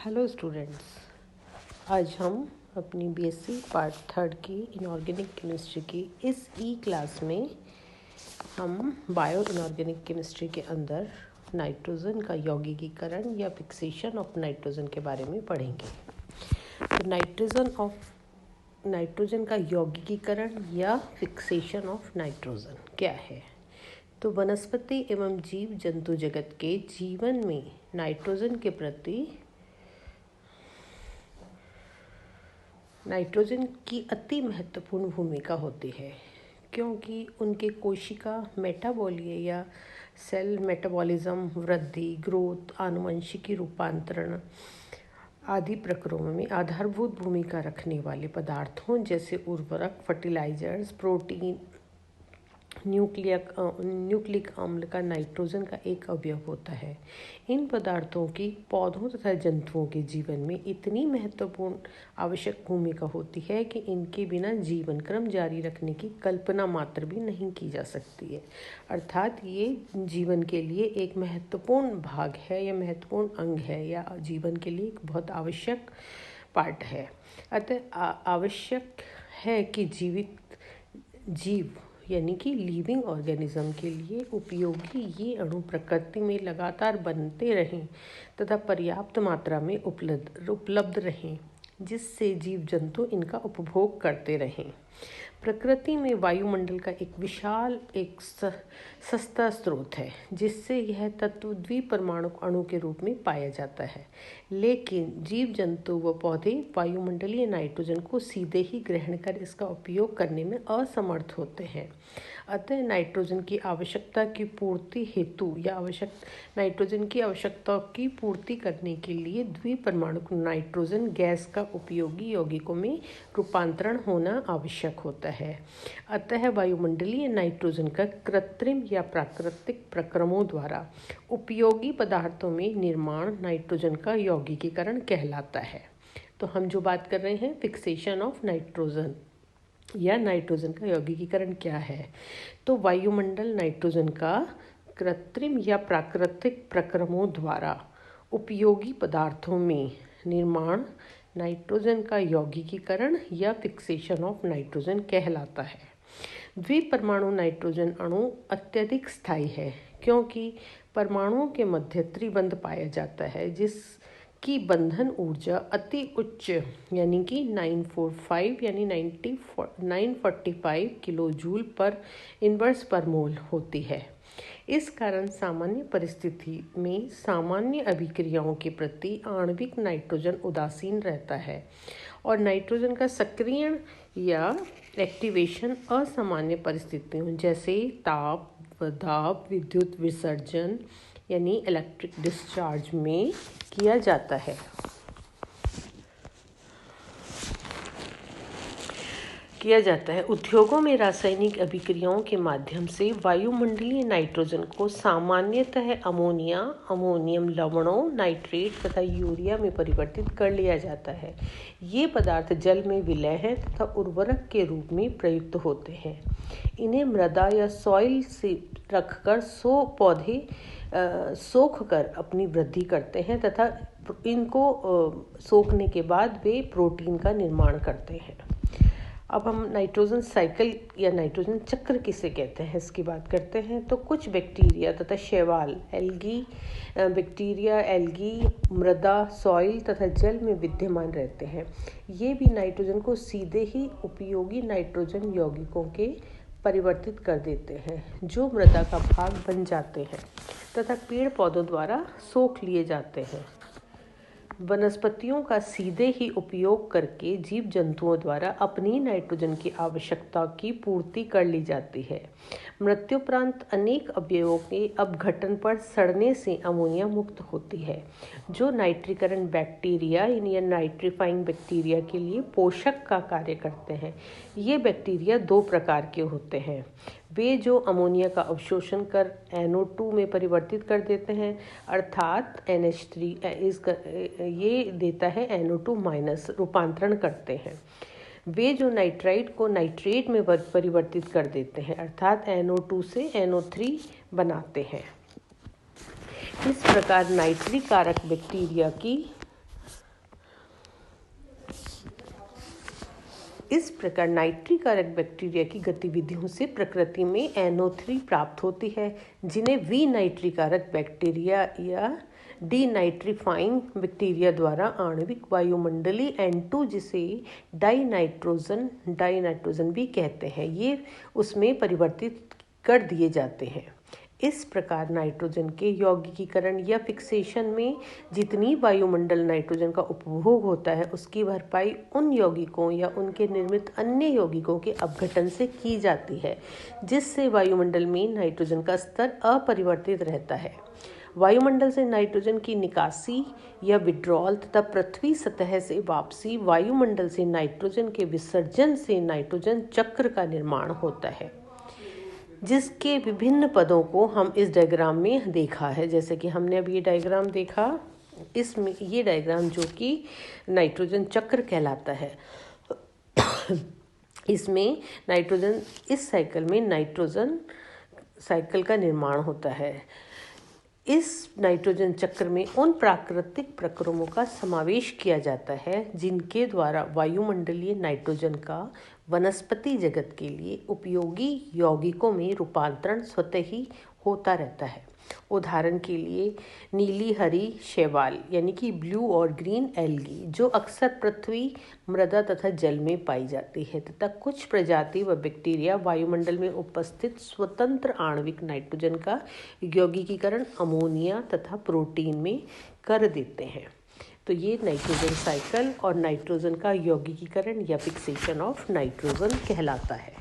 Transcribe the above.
Hello students, आज हम अपनी बीएससी पार्ट 3 की इनऑर्गेनिक केमिस्ट्री की इस क्लास में हम बायो इनऑर्गेनिक केमिस्ट्री के अंदर नाइट्रोजन का यौगिकीकरण या फिक्सेशन ऑफ नाइट्रोजन के बारे में पढ़ेंगे। तो नाइट्रोजन का यौगिकीकरण या फिक्सेशन ऑफ नाइट्रोजन क्या है? तो वनस्पति एवं जीव जंतु जगत के जीवन में नाइट्रोजन की अति महत्वपूर्ण भूमिका होती है, क्योंकि उनके कोशिका मेटाबॉलिया या सेल मेटाबॉलिज्म, वृद्धि, ग्रोथ, आनुवंशिकी रूपांतरण आदि प्रक्रियाओं में आधारभूत भूमिका रखने वाले पदार्थों जैसे उर्वरक, फर्टिलाइजर्स, प्रोटीन, न्यूक्लिक अम्ल का नाइट्रोजन का एक अवयव होता है। इन पदार्थों की पौधों तथा जंतुओं के जीवन में इतनी महत्वपूर्ण आवश्यक भूमिका होती है कि इनके बिना जीवन क्रम जारी रखने की कल्पना मात्र भी नहीं की जा सकती है। अर्थात ये जीवन के लिए एक महत्वपूर्ण भाग है या महत्वपूर्ण अंग है या जीवन के लिए एक बहुत आवश्यक पार्ट है। अतः आवश्यक है कि जीव यानी कि लिविंग ऑर्गेनिज्म के लिए उपयोगी ये अणु प्रकृति में लगातार बनते रहें तथा पर्याप्त मात्रा में उपलब्ध रहें, जिससे जीव जंतु इनका उपभोग करते रहें। प्रकृति में वायुमंडल का एक विशाल सस्ता स्रोत है, जिससे यह तत्व द्विपरमाणु अणु के रूप में पाया जाता है। लेकिन जीव जंतु व पौधे वायुमंडलीय नाइट्रोजन को सीधे ही ग्रहण कर इसका उपयोग करने में असमर्थ होते हैं। अतः नाइट्रोजन की आवश्यकता की पूर्ति हेतु या नाइट्रोजन की आवश्यकता की पूर्ति करने के लिए द्विपरमाणु नाइट्रोजन गैस का उपयोगी यौगिकों में रूपांतरण होना आवश्यक होता है। अतः वायुमंडलीय नाइट्रोजन का कृत्रिम या प्राकृतिक प्रक्रमों द्वारा उपयोगी पदार्थों में निर्माण नाइट्रोजन का यौगिकीकरण कहलाता है। तो हम जो बात कर रहे हैं फिक्सेशन ऑफ नाइट्रोजन या नाइट्रोजन का यौगिकीकरण क्या है, तो वायुमंडल नाइट्रोजन का कृत्रिम या प्राकृतिक प्रक्रमों द्वारा उपयोगी पदार्थों में निर्माण नाइट्रोजन का यौगिकीकरण या फिक्सेशन ऑफ नाइट्रोजन कहलाता है। द्विपरमाणु नाइट्रोजन अणु अत्यधिक स्थायी है, क्योंकि परमाणुओं के मध्य त्रिबंध पाया जाता है, जिसकी बंधन ऊर्जा अति उच्च यानी कि 945 किलो जूल पर इनवर्स पर मोल होती है। इस कारण सामान्य परिस्थिति में सामान्य अभिक्रियाओं के प्रति आणविक नाइट्रोजन उदासीन रहता है और नाइट्रोजन का सक्रियण या एक्टिवेशन असामान्य परिस्थितियों जैसे ताप, दाब, विद्युत विसर्जन यानी इलेक्ट्रिक डिस्चार्ज में किया जाता है। उद्योगों में रासायनिक अभिक्रियाओं के माध्यम से वायुमंडलीय नाइट्रोजन को सामान्यतः अमोनिया, अमोनियम लवणों, नाइट्रेट तथा यूरिया में परिवर्तित कर लिया जाता है। ये पदार्थ जल में विलय हैं तथा उर्वरक के रूप में प्रयुक्त होते हैं। इन्हें मृदा या सॉइल से रखकर पौधे सोख कर अपनी वृद्धि करते हैं तथा इनको सोखने के बाद वे प्रोटीन का निर्माण करते हैं। अब हम नाइट्रोजन साइकिल या नाइट्रोजन चक्र किसे कहते हैं इसकी बात करते हैं। तो कुछ बैक्टीरिया तथा शैवाल, एल्गी मृदा, सॉइल तथा जल में विद्यमान रहते हैं। ये भी नाइट्रोजन को सीधे ही उपयोगी नाइट्रोजन यौगिकों के परिवर्तित कर देते हैं, जो मृदा का भाग बन जाते हैं तथा पेड़ पौधों द्वारा सोख लिए जाते हैं। वनस्पतियों का सीधे ही उपयोग करके जीव जंतुओं द्वारा अपनी नाइट्रोजन की आवश्यकता की पूर्ति कर ली जाती है। मृत्युपरांत अनेक अवयवों के अपघटन पर सड़ने से अमोनिया मुक्त होती है, जो नाइट्रीकरण बैक्टीरिया या नाइट्रीफाइंग बैक्टीरिया के लिए पोषक का कार्य करते हैं। ये बैक्टीरिया दो प्रकार के होते हैं। वे जो अमोनिया का अवशोषण कर NO2 में परिवर्तित कर देते हैं, अर्थात NH3 ये देता है NO2- रूपांतरण करते हैं। वे जो नाइट्राइट को नाइट्रेट में परिवर्तित कर देते हैं, अर्थात NO2 से NO3 बनाते हैं। इस प्रकार नाइट्री कारक बैक्टीरिया की इस प्रकार नाइट्रिक कारक बैक्टीरिया की गतिविधियों से प्रकृति में NO3 प्राप्त होती है, जिन्हें विनाइट्रिक कारक बैक्टीरिया या डीनाइट्रीफाइंग बैक्टीरिया द्वारा आणविक वायुमंडलीय N2 जिसे डाइनाइट्रोजन भी कहते हैं, ये उसमें परिवर्तित कर दिए जाते हैं। इस प्रकार नाइट्रोजन के यौगिकीकरण या फिक्सेशन में जितनी वायुमंडल नाइट्रोजन का उपभोग होता है, उसकी भरपाई उन यौगिकों या उनके निर्मित अन्य यौगिकों के अपघटन से की जाती है, जिससे वायुमंडल में नाइट्रोजन का स्तर अपरिवर्तित रहता है। वायुमंडल से नाइट्रोजन की निकासी या विड्रॉल तथा पृथ्वी सतह से वापसी वायुमंडल से नाइट्रोजन के विसर्जन से नाइट्रोजन चक्र का निर्माण होता है, जिसके विभिन्न पदों को हम इस डायग्राम में देखा है। जैसे कि हमने अभी ये डायग्राम देखा, इसमें ये डायग्राम जो कि नाइट्रोजन चक्र कहलाता है, इसमें नाइट्रोजन, इस साइकिल में नाइट्रोजन साइकिल का निर्माण होता है। इस नाइट्रोजन चक्र में उन प्राकृतिक प्रक्रमों का समावेश किया जाता है जिनके द्वारा वायुमंडलीय नाइट्रोजन का वनस्पति जगत के लिए उपयोगी यौगिकों में रूपांतरण स्वतः ही होता रहता है। उदाहरण के लिए नीली हरी शैवाल यानी कि ब्लू और ग्रीन एल्गी, जो अक्सर पृथ्वी, मृदा तथा जल में पाई जाती है, तथा कुछ प्रजाति व बैक्टीरिया वायुमंडल में उपस्थित स्वतंत्र आणविक नाइट्रोजन का यौगिकीकरण अमोनिया तथा प्रोटीन में कर देते हैं। तो ये नाइट्रोजन साइकिल और नाइट्रोजन का यौगिकीकरण या फिक्सेशन ऑफ नाइट्रोजन कहलाता है।